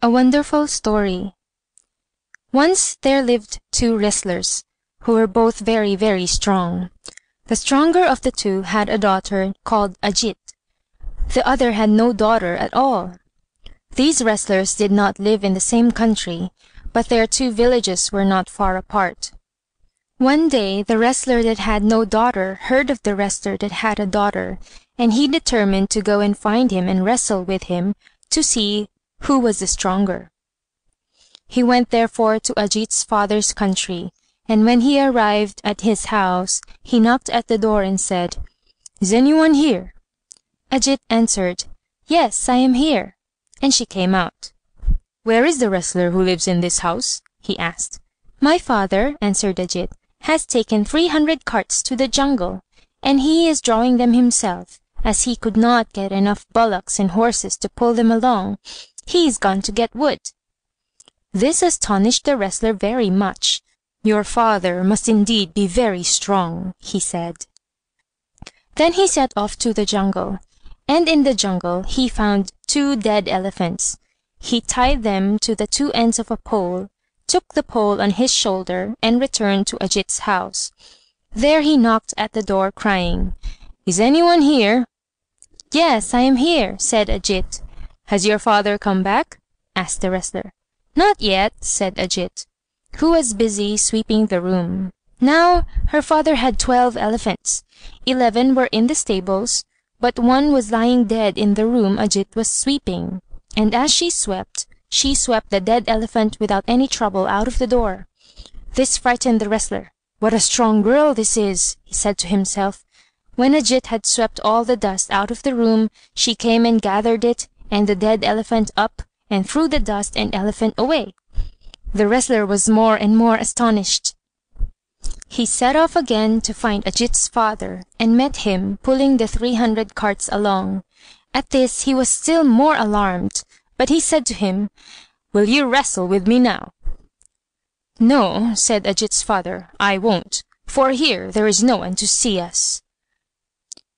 A Wonderful Story. Once there lived two wrestlers, who were both very, very strong. The stronger of the two had a daughter called Ajít. The other had no daughter at all. These wrestlers did not live in the same country, but their two villages were not far apart. One day the wrestler that had no daughter heard of the wrestler that had a daughter, and he determined to go and find him and wrestle with him to see who was the stronger. He went therefore to Ajit's father's country, and when he arrived at his house, he knocked at the door and said, "Is anyone here?" Ajit answered, "Yes, I am here," and she came out. "Where is the wrestler who lives in this house?" he asked. "My father," answered Ajit, "has taken 300 carts to the jungle, and he is drawing them himself, as he could not get enough bullocks and horses to pull them along. He is gone to get wood." This astonished the wrestler very much. "Your father must indeed be very strong," he said. Then he set off to the jungle, and in the jungle he found two dead elephants. He tied them to the two ends of a pole, took the pole on his shoulder, and returned to Ajit's house. There he knocked at the door, crying, "Is anyone here?" "Yes, I am here," said Ajit. "Has your father come back?" asked the wrestler. "Not yet," said Ajit, who was busy sweeping the room. Now her father had 12 elephants. 11 were in the stables, but one was lying dead in the room Ajit was sweeping, and as she swept the dead elephant without any trouble out of the door. This frightened the wrestler. "What a strong girl this is," he said to himself. When Ajit had swept all the dust out of the room, she came and gathered it and the dead elephant up, and threw the dust and elephant away. The wrestler was more and more astonished. He set off again to find Ajit's father, and met him pulling the 300 carts along. At this he was still more alarmed, but he said to him, "Will you wrestle with me now?" "No," said Ajit's father, "I won't, for here there is no one to see us."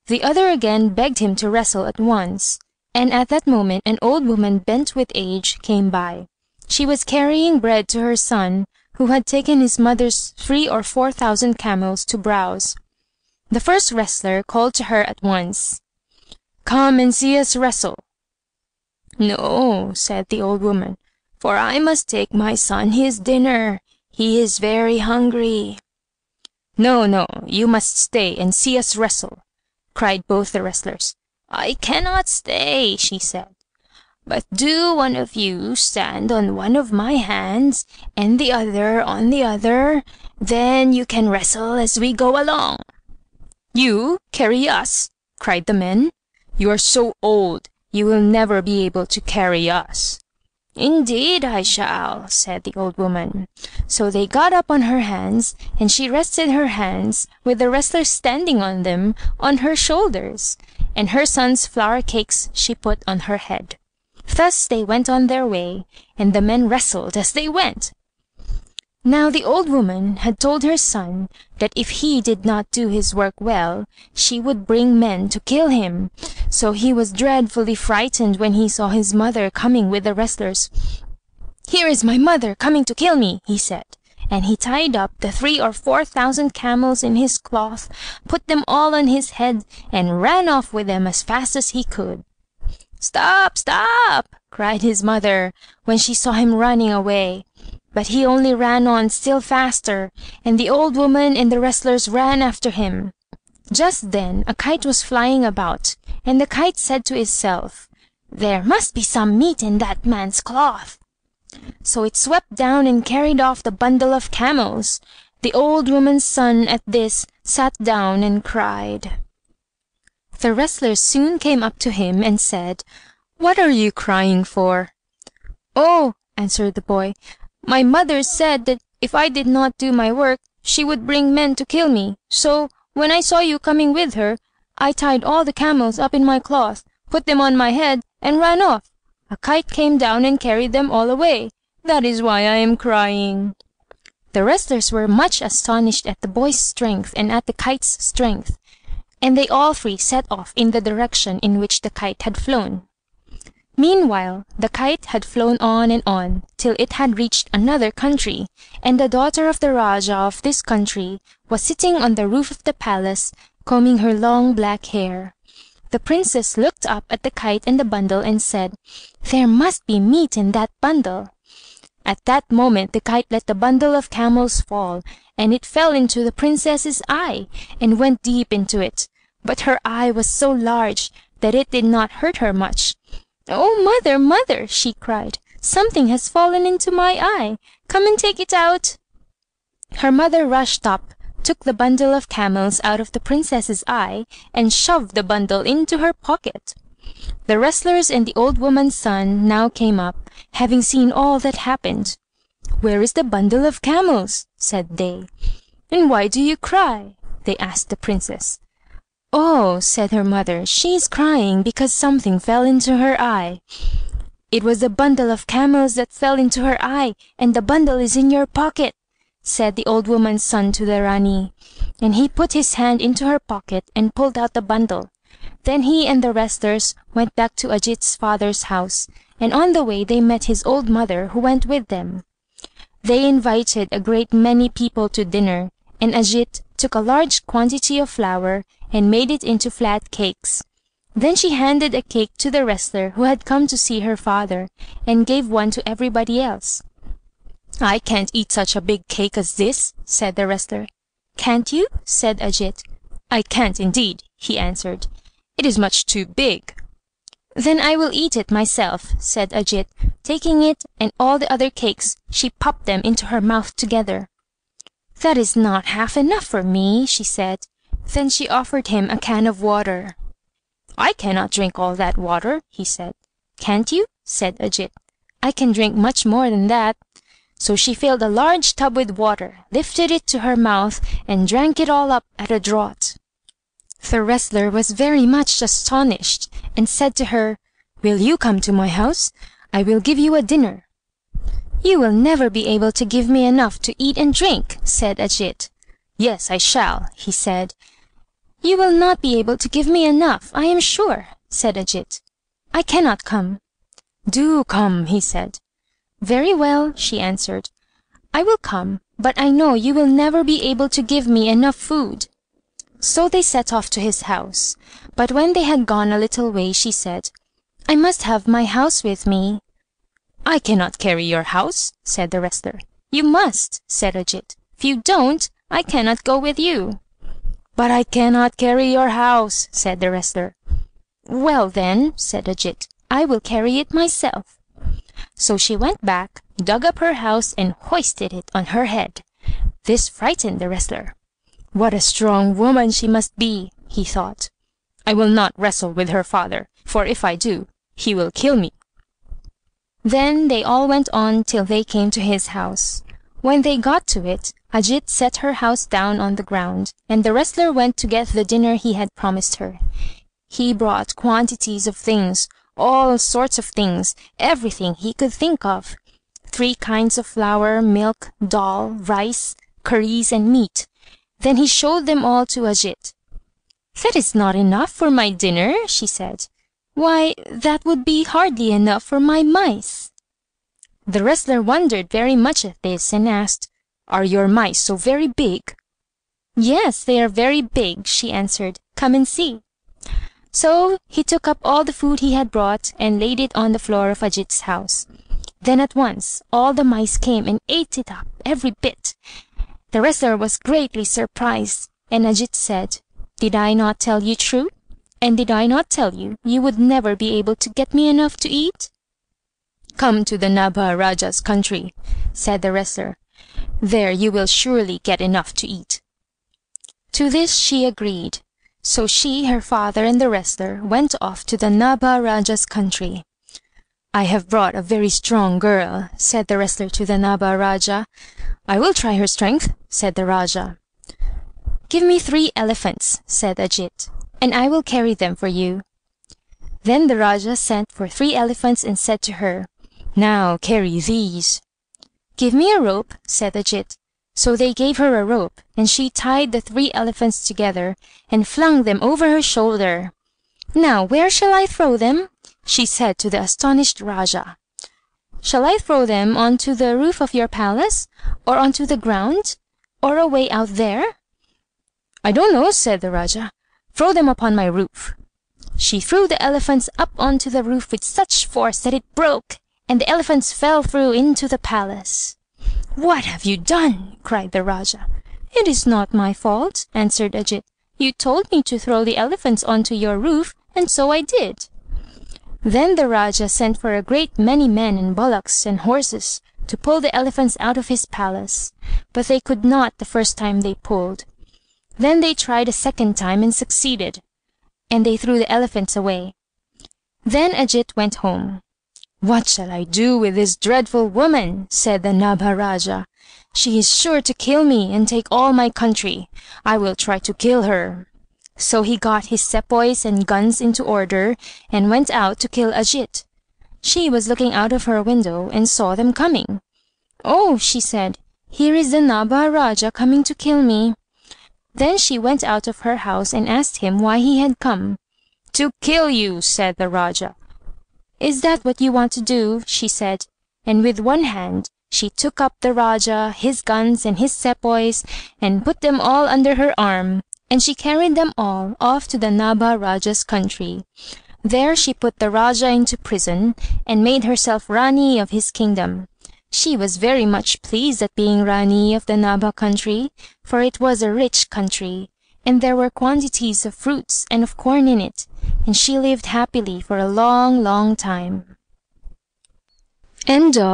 The other again begged him to wrestle at once, and at that moment an old woman bent with age came by. She was carrying bread to her son, who had taken his mother's 3,000 or 4,000 camels to browse. The first wrestler called to her at once, "Come and see us wrestle." "No," said the old woman, "for I must take my son his dinner. He is very hungry." "No, no, you must stay and see us wrestle," cried both the wrestlers. "I cannot stay," she said. "But do one of you stand on one of my hands and the other on the other, then you can wrestle as we go along." "You carry us!" cried the men. "You are so old, you will never be able to carry us." "Indeed I shall," said the old woman. So they got up on her hands, and she rested her hands, with the wrestlers standing on them, on her shoulders, and her son's flour cakes she put on her head. Thus they went on their way, and the men wrestled as they went. Now the old woman had told her son that if he did not do his work well, she would bring men to kill him. So he was dreadfully frightened when he saw his mother coming with the wrestlers. "Here is my mother coming to kill me," he said, and he tied up the 3,000 or 4,000 camels in his cloth, put them all on his head, and ran off with them as fast as he could. "Stop, stop!" cried his mother, when she saw him running away. But he only ran on still faster, and the old woman and the wrestlers ran after him. Just then a kite was flying about, and the kite said to itself, "There must be some meat in that man's cloth." So it swept down and carried off the bundle of camels. The old woman's son at this sat down and cried. The wrestlers soon came up to him and said, "What are you crying for?" "Oh," answered the boy, "my mother said that if I did not do my work, she would bring men to kill me. So, when I saw you coming with her, I tied all the camels up in my cloth, put them on my head, and ran off. A kite came down and carried them all away. That is why I am crying." The wrestlers were much astonished at the boy's strength and at the kite's strength, and they all three set off in the direction in which the kite had flown. Meanwhile, the kite had flown on till it had reached another country, and the daughter of the Raja of this country was sitting on the roof of the palace, combing her long black hair. The princess looked up at the kite and the bundle and said, "There must be meat in that bundle." At that moment the kite let the bundle of camels fall, and it fell into the princess's eye, and went deep into it. But her eye was so large that it did not hurt her much. "Oh, mother, mother!" she cried, "something has fallen into my eye. Come and take it out." Her mother rushed up, took the bundle of camels out of the princess's eye, and shoved the bundle into her pocket. The wrestlers and the old woman's son now came up, having seen all that happened. "Where is the bundle of camels?" said they. "And why do you cry?" they asked the princess. "Oh," said her mother, "she is crying because something fell into her eye." "It was the bundle of camels that fell into her eye, and the bundle is in your pocket," said the old woman's son to the Rání, and he put his hand into her pocket and pulled out the bundle. Then he and the wrestlers went back to Ajit's father's house, and on the way they met his old mother, who went with them. They invited a great many people to dinner, and Ajit took a large quantity of flour and made it into flat cakes. Then she handed a cake to the wrestler who had come to see her father, and gave one to everybody else. "I can't eat such a big cake as this," said the wrestler. "Can't you?" said Ajit. "I can't indeed," he answered. "It is much too big." "Then I will eat it myself," said Ajit. Taking it and all the other cakes, she popped them into her mouth together. "That is not half enough for me," she said. Then she offered him a can of water. "I cannot drink all that water," he said. "Can't you?" said Ajit. "I can drink much more than that." So she filled a large tub with water, lifted it to her mouth, and drank it all up at a draught. The wrestler was very much astonished, and said to her, "Will you come to my house? I will give you a dinner." "You will never be able to give me enough to eat and drink," said Ajit. "Yes, I shall," he said. "You will not be able to give me enough, I am sure," said Ajit. "I cannot come." "Do come," he said. "Very well," she answered. "I will come, but I know you will never be able to give me enough food." So they set off to his house. But when they had gone a little way, she said, "I must have my house with me." "I cannot carry your house," said the wrestler. "You must," said Ajit. "If you don't, I cannot go with you." "But I cannot carry your house," said the wrestler. "Well then," said Ajit, "I will carry it myself." So she went back, dug up her house, and hoisted it on her head. This frightened the wrestler. "What a strong woman she must be," he thought. "I will not wrestle with her father, for if I do, he will kill me." Then they all went on till they came to his house. When they got to it, Ajit set her house down on the ground, and the wrestler went to get the dinner he had promised her. He brought quantities of things, all sorts of things, everything he could think of. 3 kinds of flour, milk, dal, rice, curries, and meat. Then he showed them all to Ajit. "That is not enough for my dinner," she said. "Why, that would be hardly enough for my mice." The wrestler wondered very much at this, and asked, "Are your mice so very big?" "Yes, they are very big," she answered. "Come and see." So he took up all the food he had brought, and laid it on the floor of Ajit's house. Then at once all the mice came and ate it up, every bit. The wrestler was greatly surprised, and Ajit said, "Did I not tell you true? And did I not tell you you would never be able to get me enough to eat?" "Come to the Nabha Raja's country," said the wrestler. "There you will surely get enough to eat." To this she agreed. So she, her father, and the wrestler went off to the Nabha Raja's country. "I have brought a very strong girl," said the wrestler to the Nabha Raja. "I will try her strength," said the Raja. "Give me 3 elephants," said Ajit, "and I will carry them for you." Then the Raja sent for 3 elephants and said to her, "Now carry these." "Give me a rope," said Ajit. So they gave her a rope, and she tied the 3 elephants together and flung them over her shoulder. "Now where shall I throw them?" she said to the astonished Rajah. "Shall I throw them on to the roof of your palace, or onto the ground, or away out there?" "I don't know," said the Rajah. "Throw them upon my roof." She threw the elephants up onto the roof with such force that it broke, and the elephants fell through into the palace. "What have you done?" cried the Rajah. "It is not my fault," answered Ajít. "You told me to throw the elephants onto your roof, and so I did." Then the Rajah sent for a great many men and bullocks and horses to pull the elephants out of his palace, but they could not the first time they pulled. Then they tried a second time and succeeded, and they threw the elephants away. Then Ajít went home. "What shall I do with this dreadful woman?" said the Nabha Rajah. "She is sure to kill me and take all my country. I will try to kill her." So he got his sepoys and guns into order, and went out to kill Ajít. She was looking out of her window and saw them coming. "Oh," she said, "here is the Nabha Rajah coming to kill me." Then she went out of her house and asked him why he had come. "To kill you," said the Rajah. "Is that what you want to do?" she said, and with one hand she took up the Rajah, his guns, and his sepoys, and put them all under her arm, and she carried them all off to the Nabha Rajah's country. There she put the Rajah into prison, and made herself Rani of his kingdom. She was very much pleased at being Rani of the Nabha country, for it was a rich country, and there were quantities of fruits and of corn in it, and she lived happily for a long, long time. End of